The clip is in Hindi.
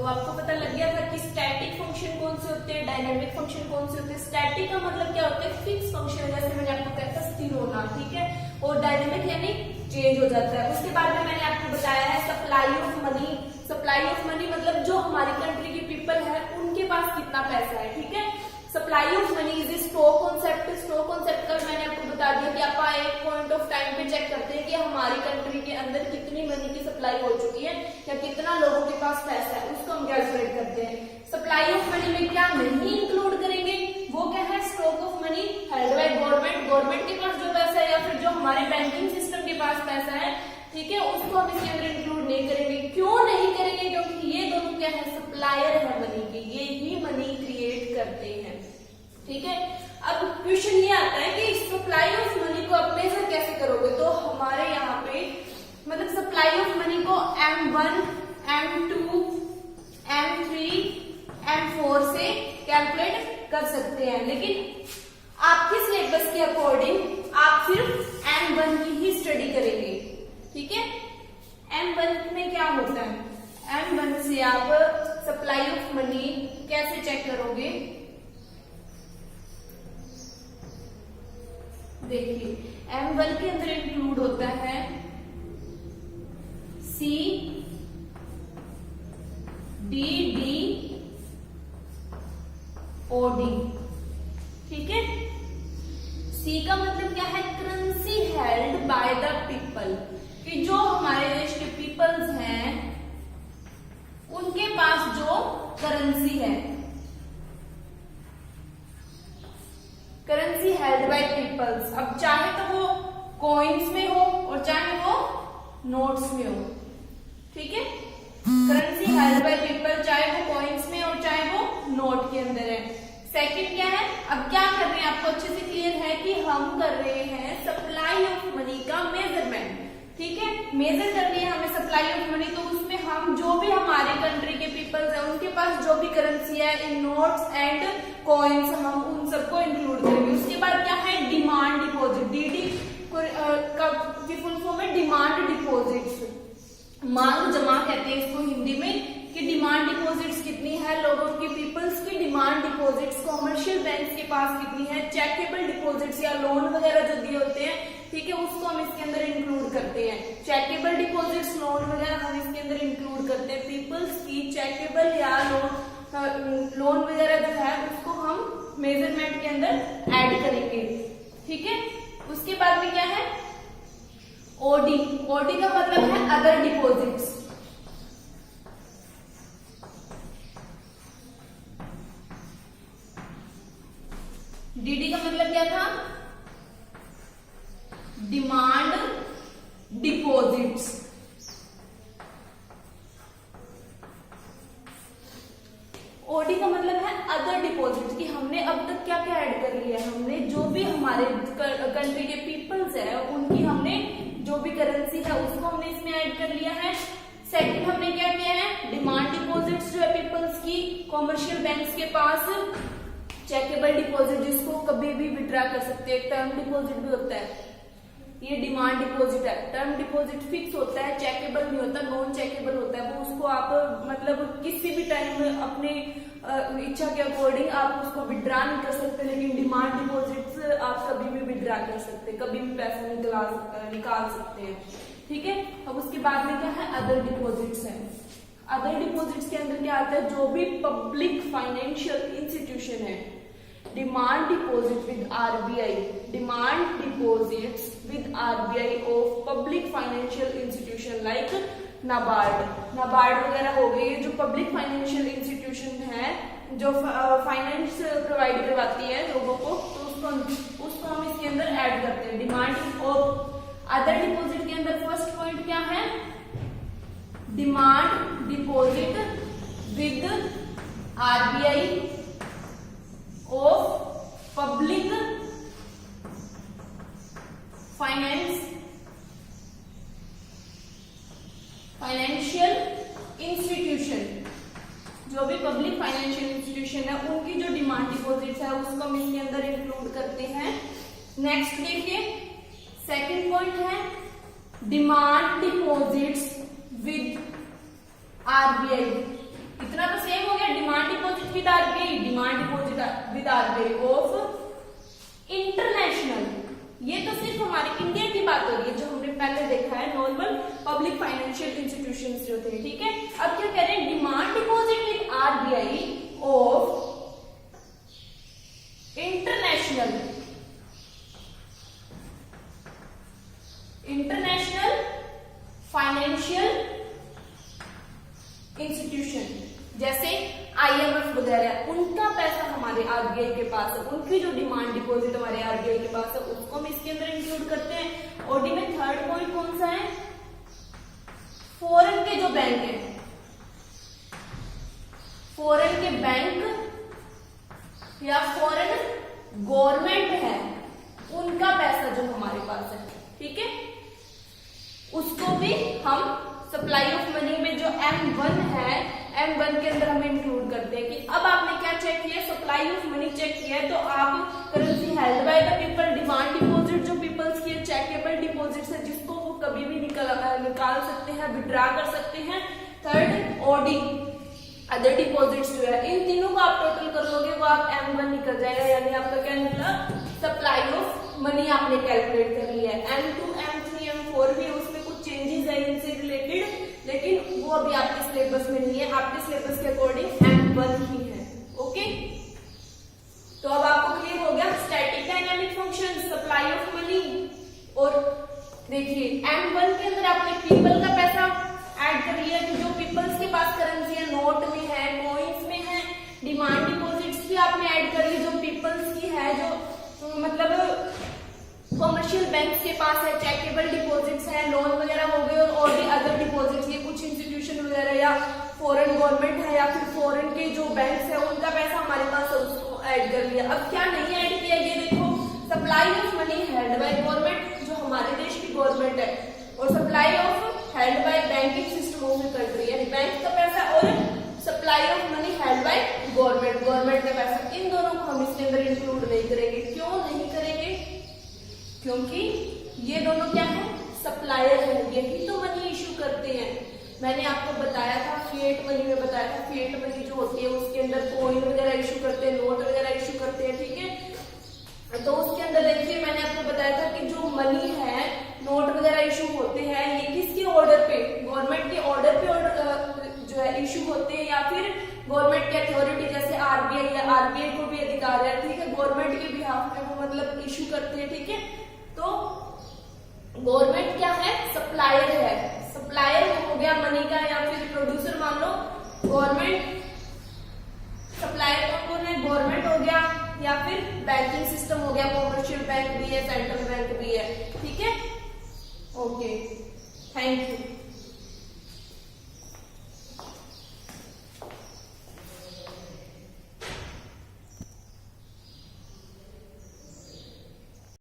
आपको पता लग गया था कि स्टैटिक फंक्शन कौन से होते हैं, डायनेमिक फंक्शन कौन से होते हैं। स्टैटिक का मतलब क्या होता है, फिक्स फंक्शन, जैसे मैंने आपको कहा था स्थिर होना, ठीक है। और डायनेमिक यानी चेंज हो जाता है। उसके बाद में मैंने आपको बताया है supply of money. Supply of money मतलब जो हमारी कंट्री के पीपल है उनके पास कितना पैसा है, ठीक है। Supply of money is stock concept. Stock concept का मैंने आपको बता दिया कि आप एक पॉइंट ऑफ टाइम पे चेक करते हैं कि हमारी कंट्री के अंदर कितनी मनी की सप्लाई हो चुकी है या कितना लोगों के पास पैसा है, उसको हम कैलकुलेट करते हैं। सप्लाई ऑफ मनी में क्या नहीं इंक्लूड करेंगे, वो क्या है, stock of money held by government. Government के पास जो पैसा है या फिर जो हमारे बैंकिंग सिस्टम के पास पैसा है, ठीक है, उसको हम इसके अंदर इंक्लूड नहीं करेंगे। क्यों नहीं करेंगे, क्योंकि ये दोनों क्या है, सप्लायर है मनी के, ये ही मनी क्रिएट करते हैं, ठीक है। अब क्वेश्चन ये आता है कि सप्लाई ऑफ मनी को आप मेजर कैसे करोगे, तो हमारे यहाँ पे मतलब सप्लाई ऑफ मनी को M1, M2, M3, M4 से कैलकुलेट कर सकते हैं, लेकिन आपके सिलेबस के अकॉर्डिंग आप सिर्फ M1 की ही स्टडी करेंगे, ठीक है। M1 में क्या होता है, M1 से आप सप्लाई ऑफ मनी कैसे चेक करोगे, देखिए M1 के अंदर इंक्लूड होता है C, D, D, O, D, ठीक है। C का मतलब क्या है, currency held by the people, कि जो हमारे देश के पीपल्स हैं उनके पास जो करेंसी है, करेंसी हेल्ड बाय पीपल्स। अब चाहे तो वो कॉइन्स में हो और चाहे वो नोट्स में हो, ठीक है। करेंसी हेल्ड बाय पीपल चाहे वो कॉइन्स में और चाहे वो नोट के अंदर है। सेकंड क्या है, अब क्या कर रहे हैं, आपको अच्छे से क्लियर है कि हम कर रहे हैं सप्लाई ऑफ मनी का मेजरमेंट, ठीक है। मेजर करनी है हमें सप्लाई ऑफ मनी, तो उसमें हम जो भी हमारे कंट्री के पीपल्स हैं उनके पास जो भी करेंसी है इन नोट्स एंड कॉइन्स, हम उन सबको इंक्लूड करेंगे। उसके बाद क्या है, डिमांड डिपॉजिट, डीडी की फुल फॉर्म है डिमांड डिपॉजिट्स, मांग जमा कहते हैं इसको हिंदी में, कि डिमांड डिपॉजिट्स कितनी है लोगों की, पीपल्स की डिमांड डिपॉजिट्स कॉमर्शियल बैंक के पास कितनी है, चेकेबल डिपॉजिट्स या लोन वगैरह जो दिए होते हैं, ठीक है, उसको हम इसके अंदर इंक्लूड करते हैं। चेकेबल डिपॉजिट्स लोन वगैरह हम इसके अंदर इंक्लूड करते हैं। पीपल्स की चेकेबल या लोन वगैरह जो है उसको हम मेजरमेंट के अंदर ऐड करेंगे, ठीक है। उसके बाद में क्या है, ओडी। ओडी का मतलब है अदर डिपॉजिट्स, डीडी का मतलब क्या था, डिमांड डिपॉजिट्स। ओडी का मतलब है अदर डिपॉजिट, कि हमने अब तक क्या क्या ऐड कर लिया, हमने जो भी हमारे कंट्री के पीपल्स है उनकी हमने जो भी करेंसी है उसको हमने इसमें ऐड कर लिया है। सेकंड हमने क्या किया है, डिमांड डिपॉजिट्स जो है पीपल्स की कॉमर्शियल बैंक्स के पास, चेकेबल डिपॉजिट जिसको कभी भी विड्रॉ कर सकते हैं, टर्म डिपॉजिट भी होता है, ये डिमांड डिपॉजिट है। टर्म डिपॉजिट फिक्स होता है, चेकेबल नहीं होता, नॉन चेकेबल होता है, वो उसको आप मतलब किसी भी टाइम अपने इच्छा के अकॉर्डिंग आप उसको विड्रॉ नहीं कर सकते, लेकिन डिमांड डिपॉजिट्स आप कभी भी विड्रॉ कर सकते, कभी भी पैसा निकाल सकते हैं, ठीक है। अब उसके बाद में क्या है, अदर डिपॉजिट्स है। अदर डिपॉजिट्स के अंदर क्या आता है, जो भी पब्लिक फाइनेंशियल इंस्टीट्यूशन है, demand deposit with RBI, demand deposits with RBI of public financial institution like NABARD. NABARD वगैरह हो गई, जो पब्लिक फाइनेंशियल इंस्टीट्यूशन है जो फाइनेंस प्रोवाइड करवाती है लोगों को, तो उसको हम इसके अंदर ऐड करते हैं। डिमांड और अदर डिपॉजिट के अंदर फर्स्ट पॉइंट क्या है, demand deposit with RBI of public financial institution, जो भी पब्लिक फाइनेंशियल इंस्टीट्यूशन है उनकी जो डिमांड डिपॉजिट्स है उसको हम इसके अंदर इंक्लूड करते हैं। नेक्स्ट देखिए, सेकंड पॉइंट है डिमांड डिपॉजिट्स विद आरबीआई। इतना तो सेम हो गया, demand deposit with RBI, demand deposit with RBI of international, ये तो सिर्फ हमारे इंडिया की बात हो रही है जो हमने पहले देखा है, नॉर्मल पब्लिक फाइनेंशियल इंस्टीट्यूशंस जो थे, ठीक है। अब क्या कह रहे हैं, demand deposit with RBI of international financial institution, जैसे आईएमएफ वगैरह, उनका पैसा हमारे आरबीआई के पास है, उनकी जो डिमांड डिपॉजिट हमारे आरबीआई के पास है उसको हम इसके अंदर इंक्लूड करते हैं। ओडी में थर्ड पॉइंट कौन सा है, फॉरेन के जो बैंक है, फॉरेन के बैंक या फॉरेन गवर्नमेंट है, उनका पैसा जो हमारे पास है, ठीक है, उसको भी हम सप्लाई ऑफ मनी में जो M1 है, M1 के अंदर हम इंक्लूड करते हैं। कि अब आपने क्या चेक किया, सप्लाई ऑफ मनी चेक किया है, तो आप currency held by the people, demand deposit जो पीपल्स की चेकेबल डिपॉजिट्स है जिसको वो कभी भी निकाल सकते हैं, विड्रॉ कर सकते हैं। थर्ड ओडी, अदर डिपॉजिट्स जो है, इन तीनों को आप टोटल कर लोगे वो आप M1 निकल जाएगा, यानी आपका क्या निकला, सप्लाई ऑफ मनी आपने कैलकुलेट कर लिया है। M2, M3, M4 भी उसमें कुछ चेंजेस है इनसे रिलेटेड, लेकिन वो अभी आपके सिलेबस में नहीं है, आपके सिलेबस के अकॉर्डिंग M1 ही है, ओके। तो अब आपको क्लियर हो गया static dynamic function, supply of money, और देखिए M1 के अंदर आपने पीपल का पैसा ऐड कर लिया कि जो पीपल्स के पास करेंसी है, नोट में है, कॉइन्स में है। डिमांड डिपॉजिट्स भी आपने ऐड कर ली जो पीपल्स की है, जो मतलब कॉमर्शियल बैंक के पास है, चेकेबल डिपॉजिट्स है, लोन वगैरह हो गए, और भी अदर डिपॉजिट्स, ये कुछ इंस्टीट्यूशन वगैरह या फॉरेन गवर्नमेंट है या फिर फॉरेन के जो बैंक्स है उनका पैसा हमारे पास है, उसको ऐड कर लिया। अब क्या नहीं ऐड किया, ये देखो, supply of money held by government जो हमारे देश की गवर्नमेंट है, और supply of held by banking system of the country, यानी बैंक का पैसा, और supply of money held by government, government का पैसा, इन दोनों को हम इसके अंदर इंक्लूड नहीं करेंगे। क्यों नहीं करेंगे, क्योंकि ये दोनों क्या है, सप्लायर है, यही तो मनी इशू करते हैं। मैंने आपको बताया था फिएट मनी में, बताया था फिएट मनी जो होती है उसके अंदर कॉइन वगैरह इशू करते हैं, नोट वगैरह इशू करते हैं, ठीक है। तो उसके अंदर देखिए मैंने आपको बताया था कि जो मनी है, नोट वगैरह इशू होते हैं, ये किसके ऑर्डर पे, गवर्नमेंट के ऑर्डर पे जो है इशू होते हैं, या फिर गवर्नमेंट की अथॉरिटी जैसे आरबीआई या आरबीआई को भी अधिकार है, ठीक है, गवर्नमेंट के बिहाफ में वो मतलब इशू करते हैं, ठीक है। तो गवर्नमेंट क्या है, सप्लायर है, सप्लायर हो गया मनी का, या फिर प्रोड्यूसर मान लो गवर्नमेंट, सप्लायर कौन है, गवर्नमेंट हो गया, या फिर बैंकिंग सिस्टम हो गया, कॉमर्शियल बैंक भी है, सेंट्रल बैंक भी है, ठीक है, ओके, थैंक यू।